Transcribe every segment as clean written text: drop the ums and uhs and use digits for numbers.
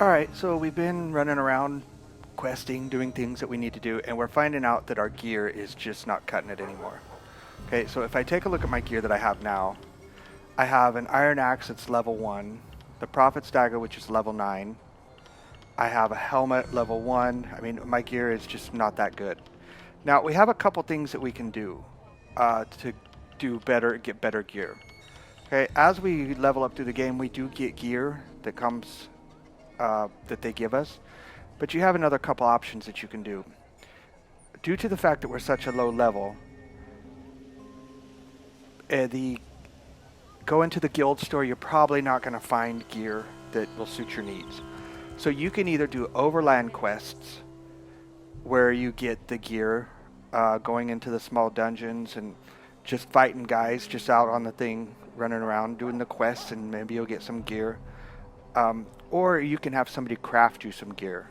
Alright, so we've been running around questing, doing things that we need to do, and we're finding out that our gear is just not cutting it anymore. Okay, so if I take a look at my gear that I have now, I have an iron axe that's level 1, the prophet's dagger which is level 9, I have a helmet level 1. I mean, my gear is just not that good. Now, we have a couple things that we can do to do better, get better gear. Okay, as we level up through the game, we do get gear that comes that they give us, but you have another couple options that you can do. Due to the fact that we're such a low level, go into the guild store, you're probably not going to find gear that will suit your needs. So you can either do overland quests, where you get the gear, going into the small dungeons and just fighting guys just out on the thing, running around doing the quests, and maybe you'll get some gear. Or you can have somebody craft you some gear.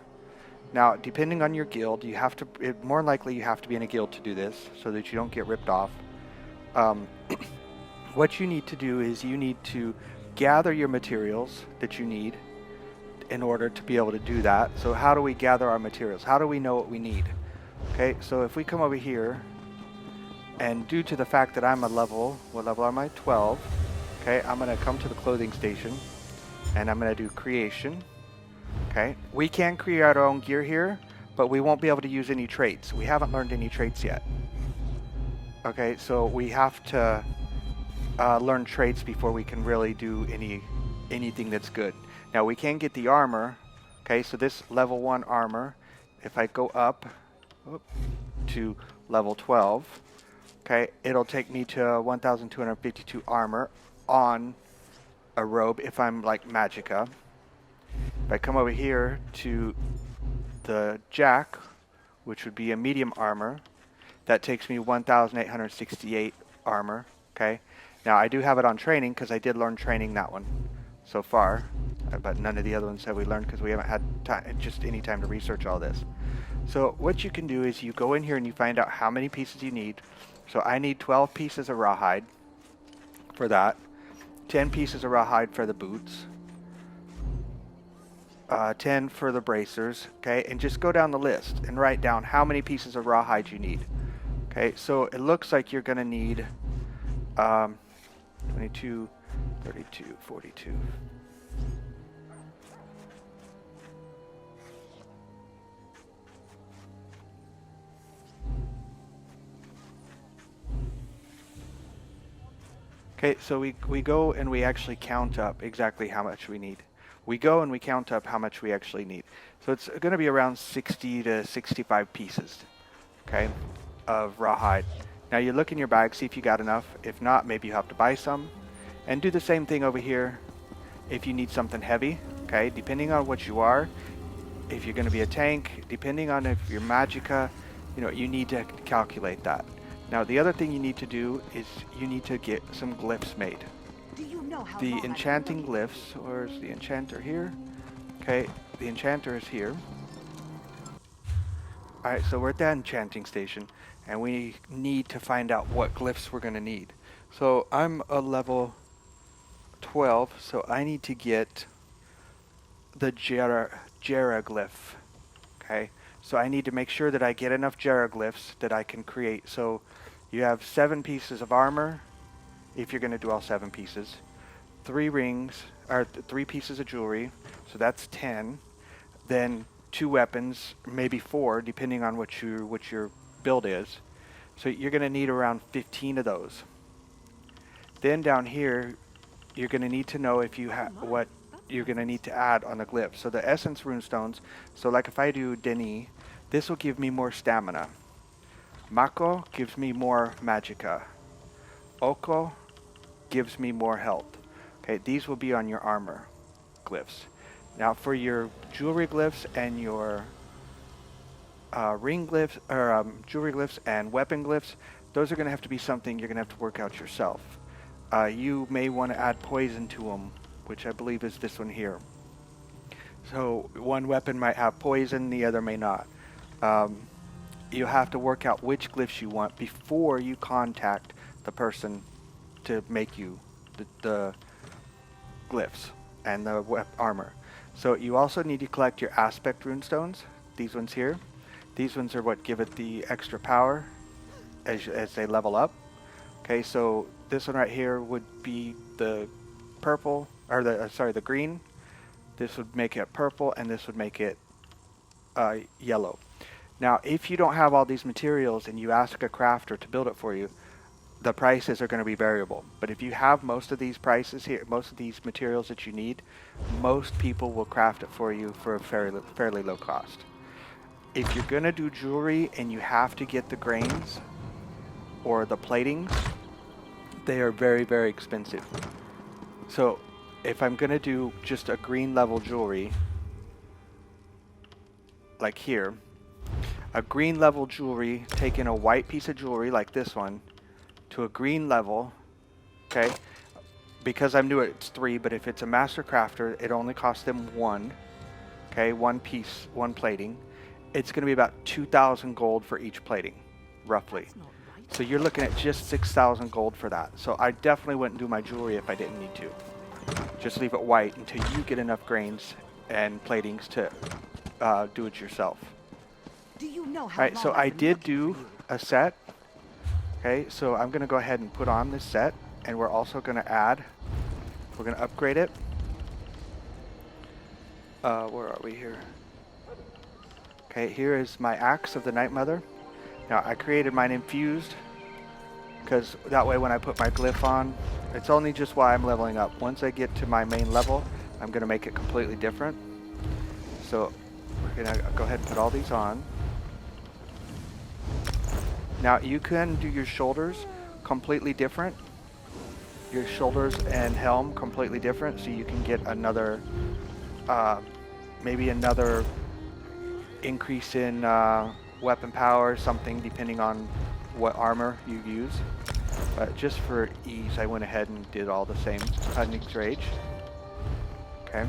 Now, depending on your guild, you have to, more likely you have to be in a guild to do this, so that you don't get ripped off. What you need to do is you need to gather your materials that you need in order to be able to do that. So how do we gather our materials? How do we know what we need? Okay, so if we come over here, and due to the fact that I'm a level, what level am I? 12. Okay, I'm going to come to the clothing station, and I'm going to do creation. Okay, we can create our own gear here, but we won't be able to use any traits. We haven't learned any traits yet. Okay, so we have to learn traits before we can really do anything that's good. Now we can get the armor. Okay, so this level 1 armor, if I go up to level 12, okay, it'll take me to 1,252 armor on a robe if I'm like Magicka. If I come over here to the jack, which would be a medium armor, that takes me 1,868 armor. Okay, now I do have it on training because I did learn training that one so far, but none of the other ones have we learned because we haven't had just any time to research all this. So what you can do is you go in here and you find out how many pieces you need. So I need 12 pieces of rawhide for that, 10 pieces of rawhide for the boots, 10 for the bracers, okay, and just go down the list and write down how many pieces of rawhide you need. Okay, so it looks like you're going to need 22, 32, 42. Okay, so we go and we actually count up exactly how much we need. We go and we count up how much we actually need. So it's going to be around 60 to 65 pieces, okay, of rawhide. Now you look in your bag, see if you got enough. If not, maybe you have to buy some. And do the same thing over here if you need something heavy, okay, depending on what you are. If you're going to be a tank, depending on if you're Magicka, you know, you need to calculate that. Now the other thing you need to do is you need to get some glyphs made. Do you know how The long enchanting glyphs, or is the enchanter here? Okay, the enchanter is here. Alright, so we're at that enchanting station, and we need to find out what glyphs we're going to need. So I'm a level 12, so I need to get the Jaraglyph. Okay, so I need to make sure that I get enough Jaraglyphs that I can create. So you have 7 pieces of armor, if you're going to do all 7 pieces, 3 rings, or 3 pieces of jewelry, so that's 10. Then 2 weapons, maybe 4, depending on what your build is. So you're going to need around 15 of those. Then down here, you're going to need to know if you have what you're going to need to add on the glyph. So the essence runestones, so like if I do Denis, this will give me more stamina. Mako gives me more magicka. Oko gives me more health. Okay, these will be on your armor glyphs. Now for your jewelry glyphs and your ring glyphs, or jewelry glyphs and weapon glyphs, those are going to have to be something you're going to have to work out yourself. You may want to add poison to them, which I believe is this one here. So one weapon might have poison, the other may not. You have to work out which glyphs you want before you contact the person to make you the glyphs and the armor. So you also need to collect your aspect runestones, these ones here. These ones are what give it the extra power as they level up. Okay, so this one right here would be the purple, or the sorry, the green. This would make it purple, and this would make it yellow. Now, if you don't have all these materials and you ask a crafter to build it for you, the prices are going to be variable. But if you have most of these prices here, most of these materials that you need, most people will craft it for you for a fairly low cost. If you're going to do jewelry and you have to get the grains or the platings, they are very, very expensive. So if I'm going to do just a green level jewelry, like here, a green level jewelry, taking a white piece of jewelry like this one to a green level, okay, because I'm new, it's 3, but if it's a master crafter, it only costs them 1, okay, 1 piece, 1 plating. It's going to be about 2,000 gold for each plating, roughly. So you're looking at just 6,000 gold for that. So I definitely wouldn't do my jewelry if I didn't need to. Just leave it white until you get enough grains and platings to do it yourself. Do you know how Alright, so I did do a set. Okay, so I'm going to go ahead and put on this set, and we're also going to add, we're going to upgrade it. Where are we here? Okay, here is my Axe of the Night Mother. Now, I created mine infused, because that way when I put my glyph on, it's only just why I'm leveling up. Once I get to my main level, I'm going to make it completely different. So, we're going to go ahead and put all these on. Now you can do your shoulders completely different. Your shoulders and helm completely different, so you can get another, maybe another increase in weapon power or something, depending on what armor you use. But just for ease, I went ahead and did all the same. Hunting's Rage. Okay.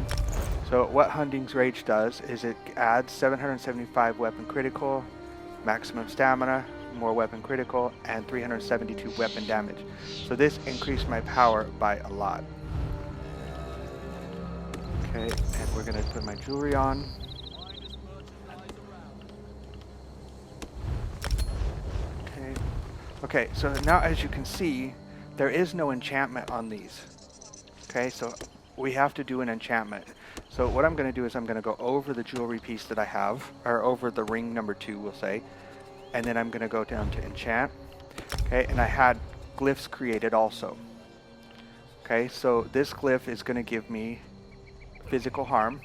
So what Hunting's Rage does is it adds 775 weapon critical, maximum stamina, more weapon critical, and 372 weapon damage. So this increased my power by a lot. Okay, and we're going to put my jewelry on. Okay. Okay, so now as you can see, there is no enchantment on these. Okay, so we have to do an enchantment. So what I'm going to do is I'm going to go over the jewelry piece that I have, or over the ring number 2, we'll say. And then I'm going to go down to enchant. Okay, and I had glyphs created also. Okay, so this glyph is going to give me physical harm.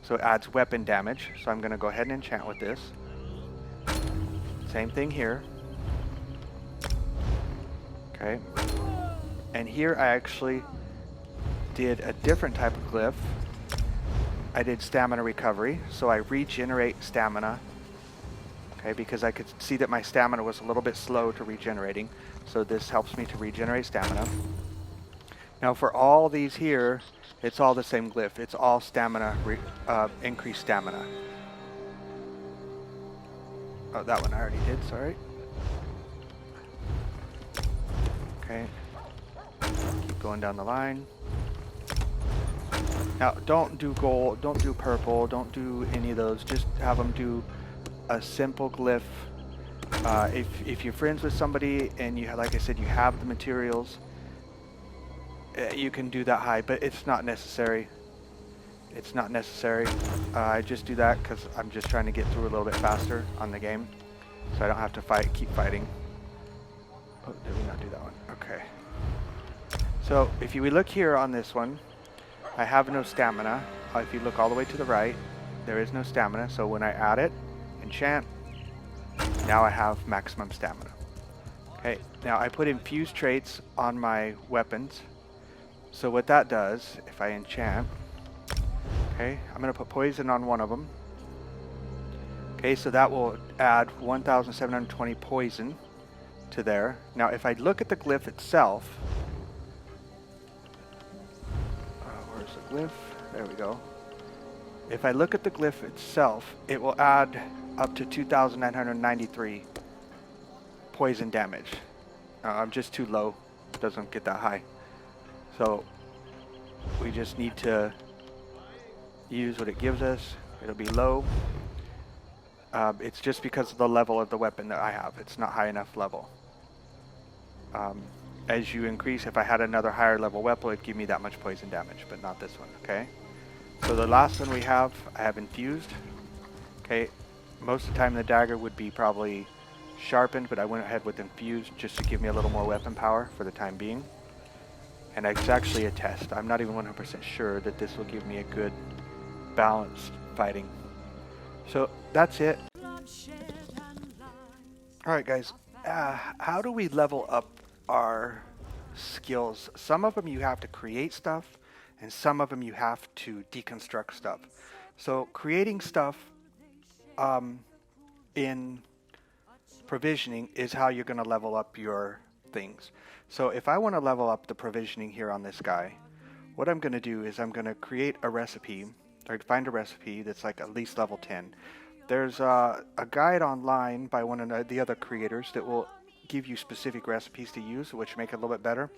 So it adds weapon damage. So I'm going to go ahead and enchant with this. Same thing here. Okay. And here I actually did a different type of glyph. I did stamina recovery. So I regenerate stamina. Okay, because I could see that my stamina was a little bit slow to regenerating, so this helps me to regenerate stamina. Now for all these here, it's all the same glyph. It's all stamina, increased stamina. Oh, that one I already did, sorry. Okay, keep going down the line. Now don't do gold, don't do purple, don't do any of those, just have them do a simple glyph. If you're friends with somebody and you, like I said, you have the materials, you can do that high, but it's not necessary. It's not necessary. I just do that because I'm just trying to get through a little bit faster on the game, so I don't have to keep fighting. Oh, did we not do that one? Okay. So if we look here on this one, I have no stamina. If you look all the way to the right, there is no stamina. So when I add it, enchant, now I have maximum stamina. Okay, now I put infused traits on my weapons. So what that does, if I enchant, okay, I'm going to put poison on one of them. Okay, so that will add 1,720 poison to there. Now if I look at the glyph itself, where's the glyph? There we go. If I look at the glyph itself, it will add up to 2,993 poison damage. I'm just too low. It doesn't get that high. So we just need to use what it gives us. It'll be low. It's just because of the level of the weapon that I have. It's not high enough level. As you increase, if I had another higher level weapon, it'd give me that much poison damage, but not this one, okay? So the last one we have, I have infused. Okay, most of the time the dagger would be probably sharpened, but I went ahead with infused just to give me a little more weapon power for the time being. And it's actually a test. I'm not even 100% sure that this will give me a good balanced fighting. So that's it. Alright guys, how do we level up our skills? Some of them you have to create stuff, and some of them you have to deconstruct stuff. So creating stuff in provisioning is how you're going to level up your things. So if I want to level up the provisioning here on this guy, what I'm going to do is I'm going to create a recipe, or find a recipe that's like at least level 10. There's a guide online by one of the other creators that will give you specific recipes to use, which make it a little bit better.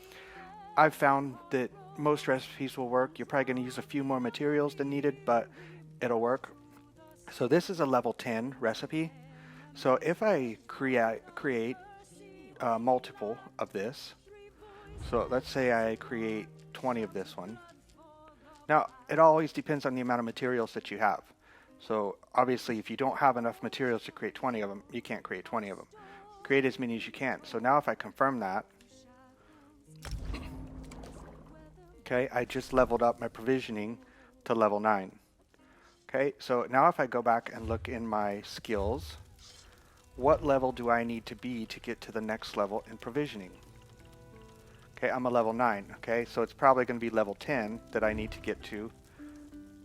I've found that most recipes will work. You're probably going to use a few more materials than needed, but it'll work. So this is a level 10 recipe. So if I create multiple of this, so let's say I create 20 of this one. Now, it always depends on the amount of materials that you have. So obviously, if you don't have enough materials to create 20 of them, you can't create 20 of them. Create as many as you can. So now if I confirm that, okay, I just leveled up my provisioning to level 9. Okay, so now if I go back and look in my skills, what level do I need to be to get to the next level in provisioning? Okay, I'm a level 9, okay, so it's probably going to be level 10 that I need to get to.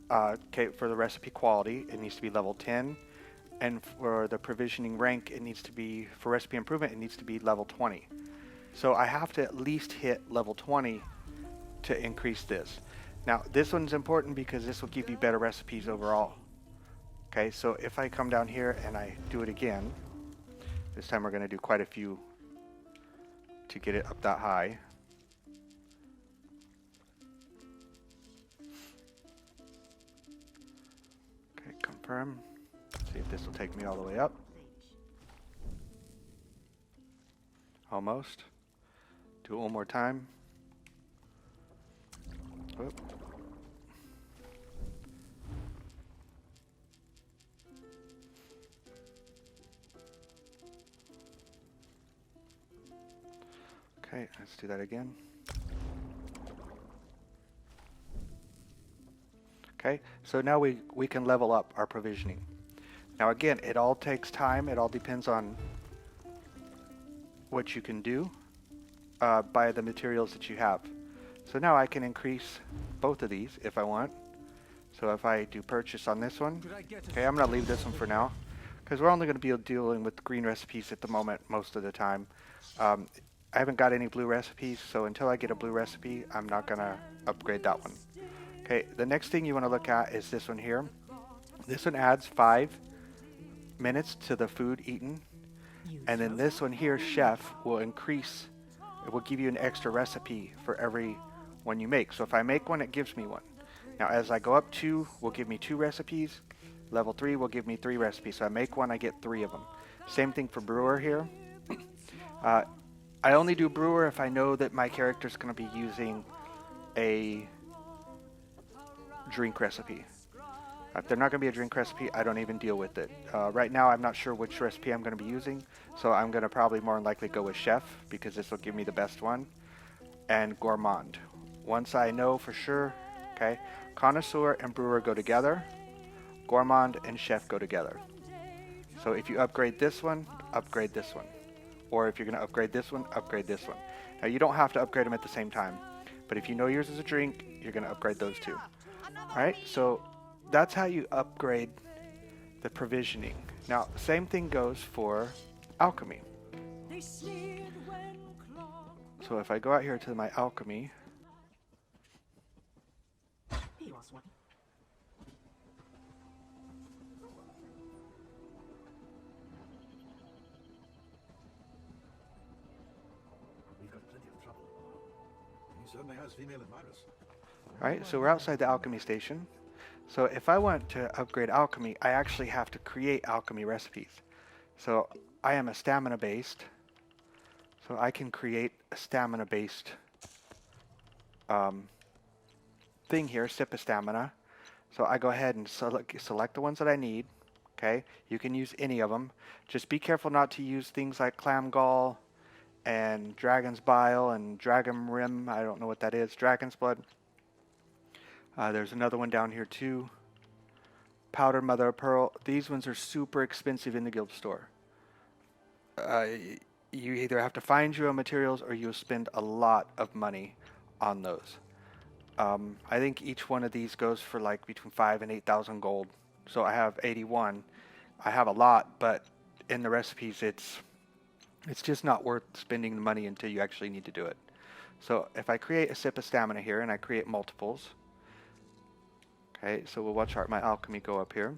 Okay, for the recipe quality, it needs to be level 10, and for the provisioning rank, it needs to be, for recipe improvement, it needs to be level 20. So I have to at least hit level 20 to increase this. Now, this one's important because this will give you better recipes overall. Okay, so if I come down here and I do it again, this time we're going to do quite a few to get it up that high. Okay, confirm. See if this will take me all the way up. Almost. Do it one more time. Whoop. Okay, let's do that again. Okay, so now we can level up our provisioning. Now again, it all takes time. It all depends on what you can do by the materials that you have. So now I can increase both of these if I want. So if I do purchase on this one, okay, I'm going to leave this one for now because we're only going to be dealing with green recipes at the moment most of the time. I haven't got any blue recipes, so until I get a blue recipe, I'm not going to upgrade that one. Okay, the next thing you want to look at is this one here. This one adds 5 minutes to the food eaten. And then this one here, chef, will increase, it will give you an extra recipe for every one you make. So if I make one, it gives me one. Now as I go up 2, will give me 2 recipes. Level 3 will give me 3 recipes. So I make one, I get 3 of them. Same thing for brewer here. I only do brewer if I know that my character is going to be using a drink recipe. If they're not going to be a drink recipe, I don't even deal with it. Right now, I'm not sure which recipe I'm going to be using, so I'm going to probably more than likely go with chef because this will give me the best one, and gourmand. Once I know for sure, okay, connoisseur and brewer go together, gourmand and chef go together. So if you upgrade this one, upgrade this one. Or if you're going to upgrade this one, upgrade this one. Now, you don't have to upgrade them at the same time, but if you know yours is a drink, you're going to upgrade those two. All right, so that's how you upgrade the provisioning. Now, same thing goes for alchemy. So if I go out here to my alchemy, Certainly has female admirers. all right, so we're outside the alchemy station. So if I want to upgrade alchemy, I actually have to create alchemy recipes. So I am a stamina based, so I can create a stamina based thing here, sip of stamina. So I go ahead and select the ones that I need. Okay, you can use any of them. Just be careful not to use things like clam gall and dragon's bile and dragon rim. I don't know what that is. Dragon's blood. There's another one down here too. Powdered mother of pearl. These ones are super expensive in the guild store. You either have to find your own materials or you'll spend a lot of money on those. I think each one of these goes for like between 5,000 and 8,000 gold. So I have 81. I have a lot, but in the recipes it's just not worth spending the money until you actually need to do it. So if I create a sip of stamina here and I create multiples, okay, so we'll watch my alchemy go up here.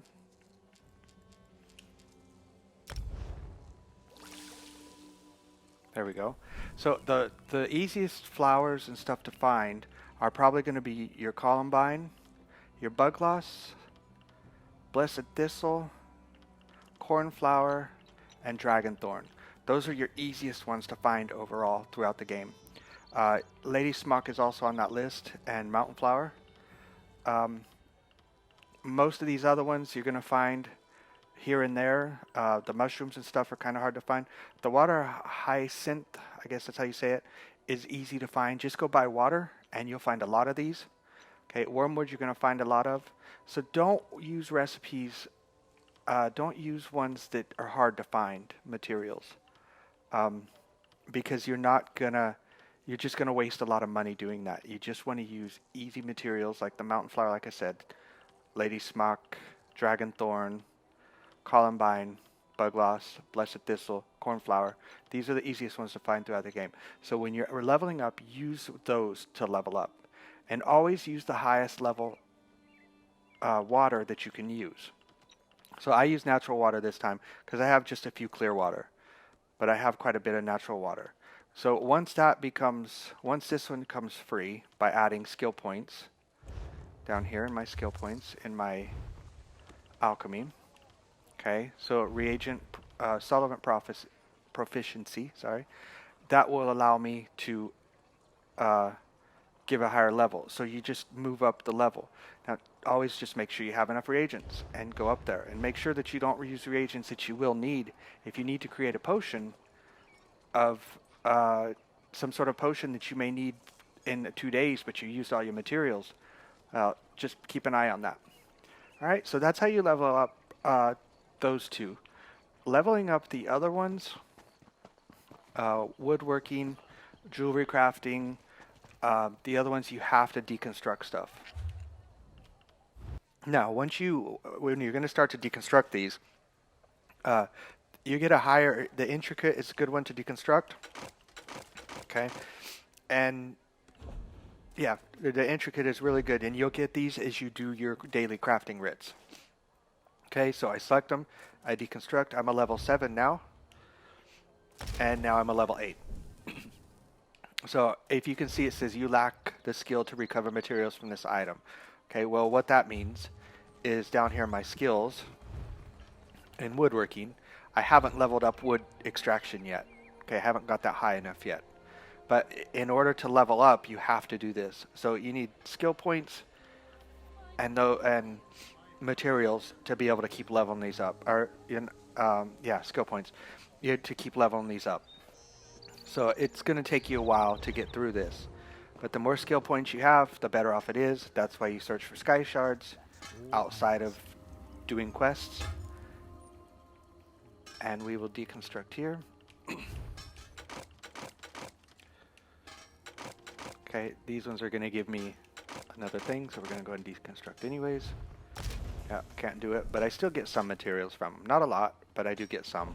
There we go. So the easiest flowers and stuff to find are probably going to be your columbine, your bugloss, blessed thistle, cornflower, and dragonthorn. Those are your easiest ones to find overall throughout the game. Lady smock is also on that list, and mountain flower. Most of these other ones you're going to find here and there. The mushrooms and stuff are kind of hard to find. The water hyacinth, I guess that's how you say it, is easy to find. Just go buy water and you'll find a lot of these. Okay, wormwood you're going to find a lot of. So don't use recipes, don't use ones that are hard to find materials. Because you're just going to waste a lot of money doing that. You just want to use easy materials like the mountain flower, like I said, lady smock, dragonthorn, columbine, bugloss, blessed thistle, cornflower. These are the easiest ones to find throughout the game. So when you're leveling up, use those to level up. And always use the highest level water that you can use. So I use natural water this time because I have just a few clear water. But I have quite a bit of natural water. So once this one becomes free by adding skill points down here in my skill points in my alchemy. Okay, so reagent solvent proficiency, that will allow me to give a higher level. So you just move up the level. Now, always just make sure you have enough reagents and go up there. And make sure that you don't reuse reagents that you will need. If you need to create a potion of some sort of potion that you may need in 2 days, but you used all your materials, just keep an eye on that. All right, so that's how you level up those two. Leveling up the other ones, woodworking, jewelry crafting, the other ones you have to deconstruct stuff. Now, when you're going to start to deconstruct these, you get the intricate is a good one to deconstruct. Okay, and yeah, the intricate is really good, and you'll get these as you do your daily crafting writs. Okay, so I select them, I deconstruct. I'm a level 7 now, and now I'm a level 8. So if you can see, it says you lack the skill to recover materials from this item. Okay, well what that means is down here in my skills in woodworking, I haven't leveled up wood extraction yet. Okay, I haven't got that high enough yet. But in order to level up, you have to do this. So you need skill points and materials to be able to keep leveling these up. Skill points to keep leveling these up. So it's going to take you a while to get through this. But the more skill points you have, the better off it is. That's why you search for sky shards outside of doing quests. And we will deconstruct here. Okay, these ones are going to give me another thing, so we're going to go ahead and deconstruct anyways. Yeah, can't do it, but I still get some materials from them. Not a lot, but I do get some.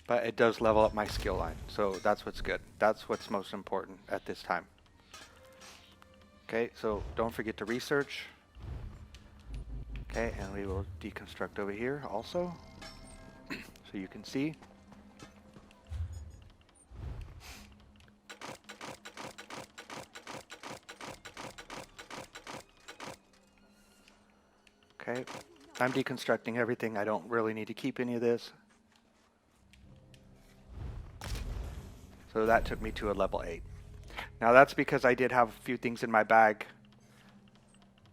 But it does level up my skill line, so that's what's good. That's what's most important at this time. Okay, so don't forget to research. Okay, and we will deconstruct over here also, so you can see. Okay, I'm deconstructing everything. I don't really need to keep any of this. So that took me to a level 8. Now that's because I did have a few things in my bag,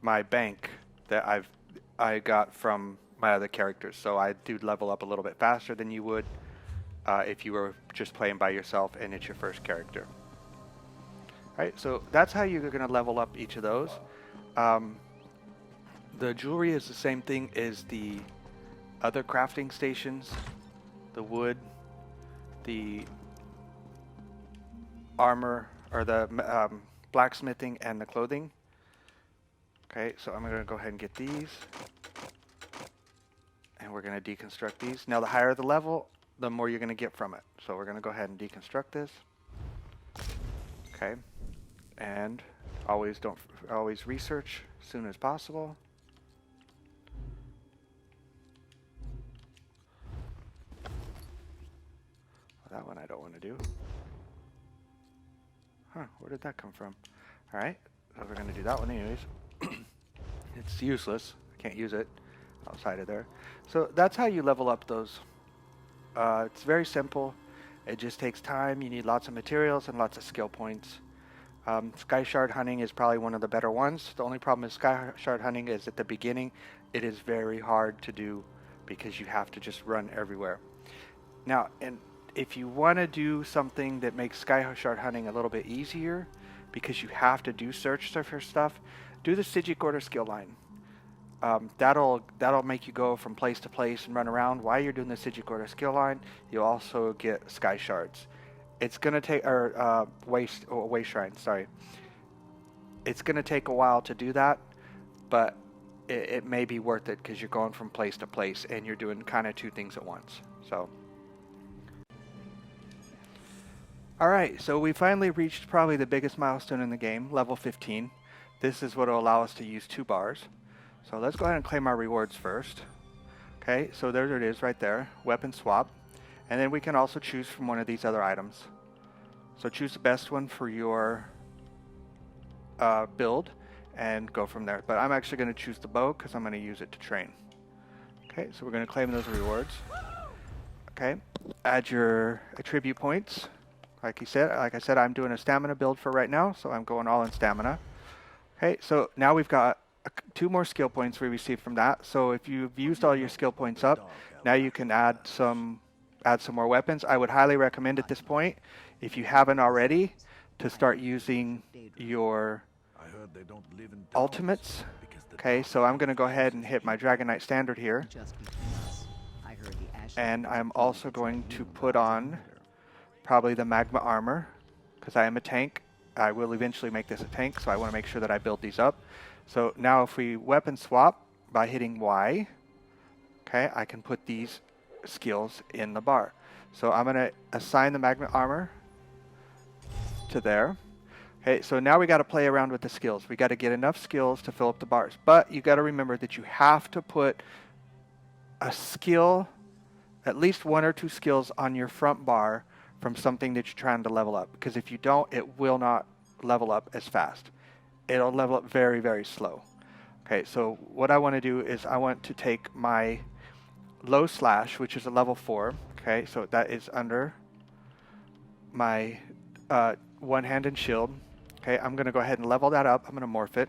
my bank, that I got from my other characters. So I do level up a little bit faster than you would if you were just playing by yourself and it's your first character. Alright, so that's how you're going to level up each of those. The jewelry is the same thing as the other crafting stations. The wood, the armor, or the blacksmithing and the clothing. Okay, so I'm going to go ahead and get these. And we're going to deconstruct these. Now the higher the level, the more you're going to get from it. So we're going to go ahead and deconstruct this. Okay. And always research as soon as possible. Well, that one I don't want to do. Huh, where did that come from? Alright, so we're going to do that one anyways. It's useless. I can't use it outside of there. So that's how you level up those. It's very simple. It just takes time. You need lots of materials and lots of skill points. Sky shard hunting is probably one of the better ones. The only problem with sky shard hunting is at the beginning it is very hard to do because you have to just run everywhere. Now, and if you want to do something that makes sky shard hunting a little bit easier because you have to do search for stuff, do the Sigic Order skill line. That'll make you go from place to place and run around. While you're doing the Sigic Order skill line, you'll also get sky shards. It's gonna take waste shrine. Sorry. It's gonna take a while to do that, but it may be worth it because you're going from place to place and you're doing kind of two things at once. So. All right, so we finally reached probably the biggest milestone in the game, level 15. This is what will allow us to use 2 bars. So let's go ahead and claim our rewards first. Okay, so there it is right there, weapon swap. And then we can also choose from one of these other items. So choose the best one for your build and go from there. But I'm actually going to choose the bow because I'm going to use it to train. Okay, so we're going to claim those rewards. Okay, add your attribute points. Like I said, I'm doing a stamina build for right now, so I'm going all in stamina. Okay, so now we've got 2 more skill points we received from that. So if you've used all your skill points up, now you can add some more weapons. I would highly recommend at this point, if you haven't already, to start using your ultimates. Okay, so I'm going to go ahead and hit my Dragon Knight standard here. And I'm also going to put on probably the magma armor, because I am a tank. I will eventually make this a tank, so I want to make sure that I build these up. So now if we weapon swap by hitting Y, okay, I can put these skills in the bar. So I'm going to assign the magma armor to there. Okay, so now we got to play around with the skills. We got to get enough skills to fill up the bars. But you got to remember that you have to put a skill, at least 1 or 2 skills on your front bar from something that you're trying to level up. Because if you don't, it will not level up as fast. It'll level up very, very slow. Okay, so what I want to do is I want to take my low slash, which is a level 4. Okay, so that is under my one-handed shield. Okay, I'm going to go ahead and level that up. I'm going to morph it.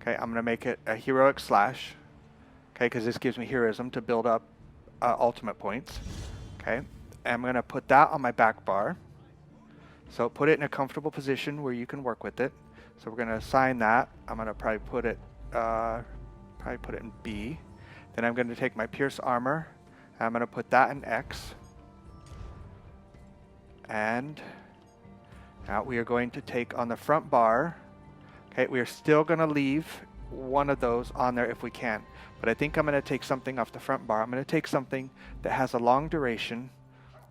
Okay, I'm going to make it a heroic slash. Okay, because this gives me heroism to build up ultimate points. Okay, and I'm going to put that on my back bar. So put it in a comfortable position where you can work with it. So we're going to assign that. I'm going to probably put it in B. Then I'm going to take my pierce armor. I'm going to put that in X. And now we are going to take on the front bar. Okay, we are still going to leave one of those on there if we can. But I think I'm going to take something off the front bar. I'm going to take something that has a long duration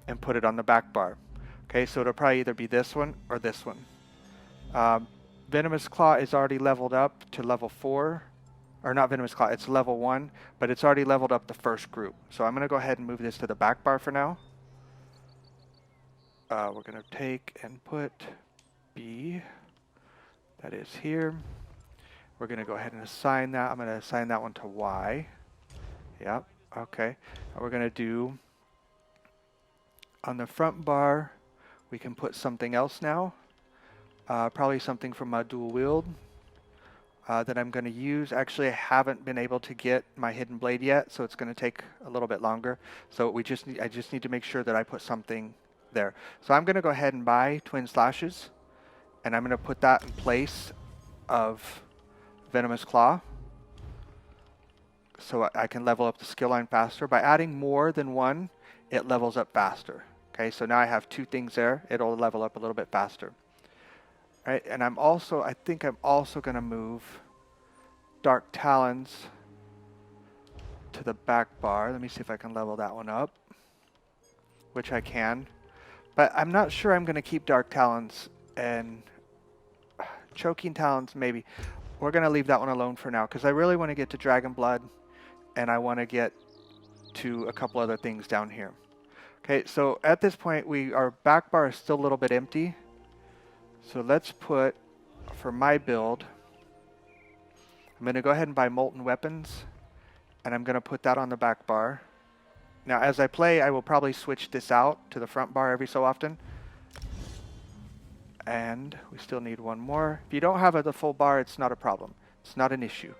and put it on the back bar. Okay, so it'll probably either be this one or this one. Venomous Claw is already leveled up to level 4. Or not Venomous Claw, it's level 1. But it's already leveled up the first group. So I'm going to go ahead and move this to the back bar for now. We're going to take and put B. That is here. We're going to go ahead and assign that. I'm going to assign that one to Y. Yep. Okay. And we're going to do on the front bar, we can put something else now. Probably something from my dual wield that I'm going to use. Actually, I haven't been able to get my hidden blade yet, so it's going to take a little bit longer. So I just need to make sure that I put something there. So I'm going to go ahead and buy twin slashes, and I'm going to put that in place of venomous claw, so I can level up the skill line faster. By adding more than one, it levels up faster. Okay, so now I have 2 things there. It'll level up a little bit faster. All right, and I think I'm also going to move Dark Talons to the back bar. Let me see if I can level that one up, which I can. But I'm not sure I'm going to keep Dark Talons, and Choking Talons maybe. We're going to leave that one alone for now because I really want to get to Dragon Blood, and I want to get to a couple other things down here. Okay, so at this point, our back bar is still a little bit empty. So let's put, for my build, I'm going to go ahead and buy Molten Weapons, and I'm going to put that on the back bar. Now, as I play, I will probably switch this out to the front bar every so often. And we still need one more. If you don't have the full bar, it's not a problem. It's not an issue.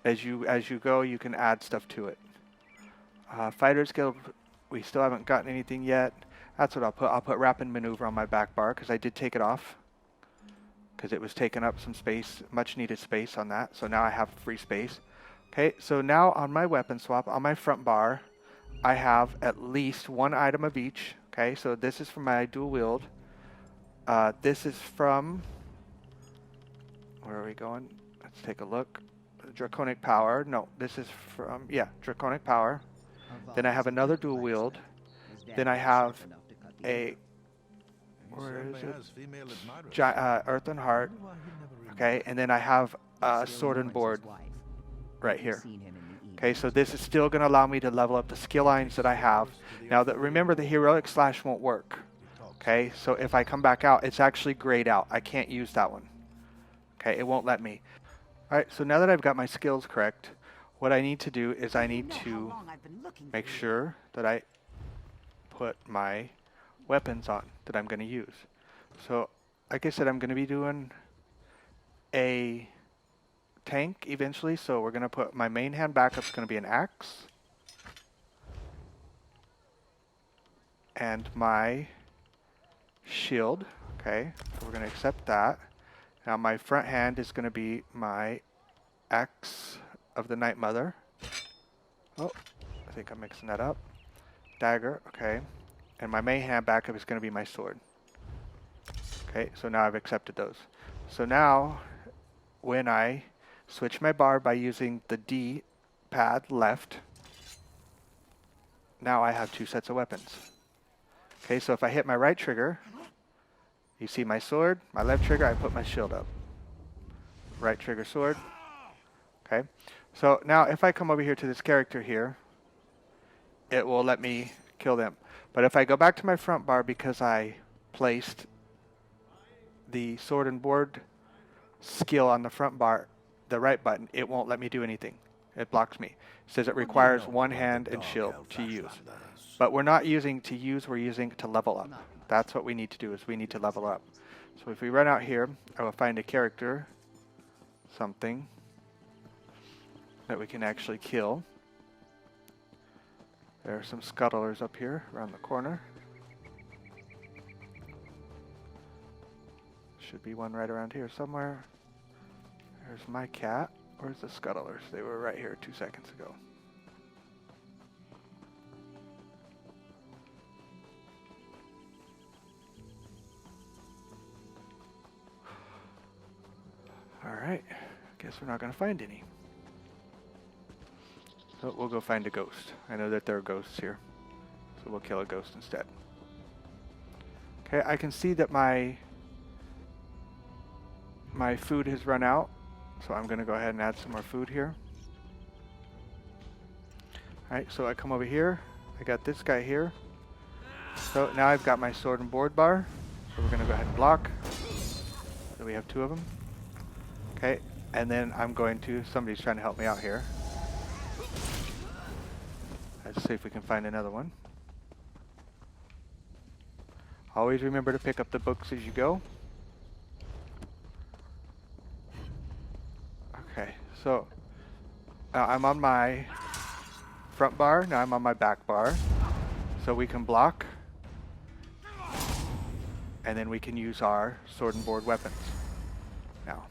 As you go, you can add stuff to it. Fighters Guild, we still haven't gotten anything yet. That's what I'll put. I'll put Rapid Maneuver on my back bar because I did take it off because it was taking up some space, much needed space on that. So now I have free space. Okay, so now on my weapon swap, on my front bar, I have at least 1 item of each. Okay, so this is from my dual wield. This is from, where are we going? Let's take a look. Draconic Power. No, this is from, yeah, Draconic Power. Then I have another dual wield. Then I have a, where is it? Earth and Heart. Okay, and then I have a Sword and Board right here. Okay, so this is still going to allow me to level up the skill lines that I have. Now, remember the Heroic Slash won't work. Okay, so if I come back out, it's actually grayed out. I can't use that one. Okay, it won't let me. All right, so now that I've got my skills correct, what I need to do is I need to make sure that I put my weapons on that I'm going to use. So, like I said, I'm going to be doing a tank eventually, so we're going to put my main hand backup is going to be an axe. And my shield. Okay, so we're going to accept that. Now my front hand is going to be my axe of the Night Mother. Oh, I think I'm mixing that up. Dagger, okay. And my main hand backup is going to be my sword. Okay, so now I've accepted those. So now, when I switch my bar by using the D pad left, now I have 2 sets of weapons. Okay, so if I hit my right trigger, you see my sword, my left trigger, I put my shield up. Right trigger sword. Okay, so now if I come over here to this character here, it will let me kill them. But if I go back to my front bar because I placed the Sword and Board skill on the front bar, the right button, it won't let me do anything. It blocks me. It says it requires 1 hand and shield to use. But we're not using to use, we're using to level up. That's what we need to do, is we need to level up. So if we run out here, I will find a character, something that we can actually kill. There are some scuttlers up here around the corner. Should be one right around here somewhere. There's my cat. Where's the scuttlers? They were right here 2 seconds ago. Alright, guess we're not going to find any. So we'll go find a ghost. I know that there are ghosts here, so we'll kill a ghost instead. Okay, I can see that my food has run out, so I'm going to go ahead and add some more food here. Alright, so I come over here. I got this guy here. So now I've got my Sword and Board bar. So we're going to go ahead and block. So we have 2 of them. Okay, and then I'm going to, somebody's trying to help me out here. Let's see if we can find another one. Always remember to pick up the books as you go. Okay, so I'm on my front bar, now I'm on my back bar. So we can block, and then we can use our sword and board weapons now.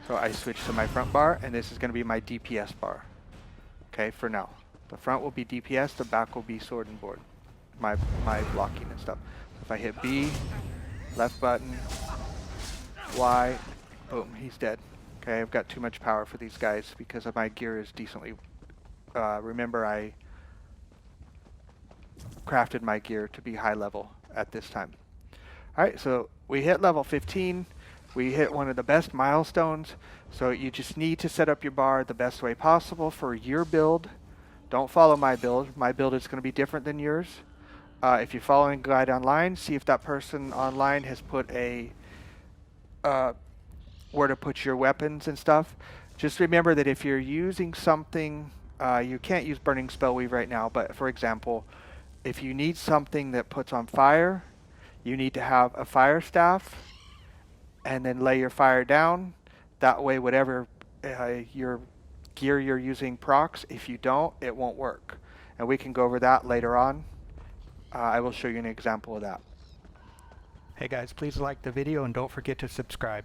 So I switch to my front bar, and this is going to be my DPS bar. Okay, for now. The front will be DPS, the back will be sword and board. My blocking and stuff. So if I hit B, left button, Y, boom, he's dead. Okay, I've got too much power for these guys because of my gear is decently... remember, I crafted my gear to be high level at this time. Alright, so we hit level 15. We hit one of the best milestones. So you just need to set up your bar the best way possible for your build. Don't follow my build. My build is going to be different than yours. If you're following a guide online, see if that person online has put a where to put your weapons and stuff. Just remember that if you're using something, you can't use Burning Spellweave right now, but for example, if you need something that puts on fire, you need to have a fire staff and then lay your fire down. That way, whatever your gear you're using procs, if you don't, it won't work. And we can go over that later on. I will show you an example of that. Hey guys, please like the video and don't forget to subscribe.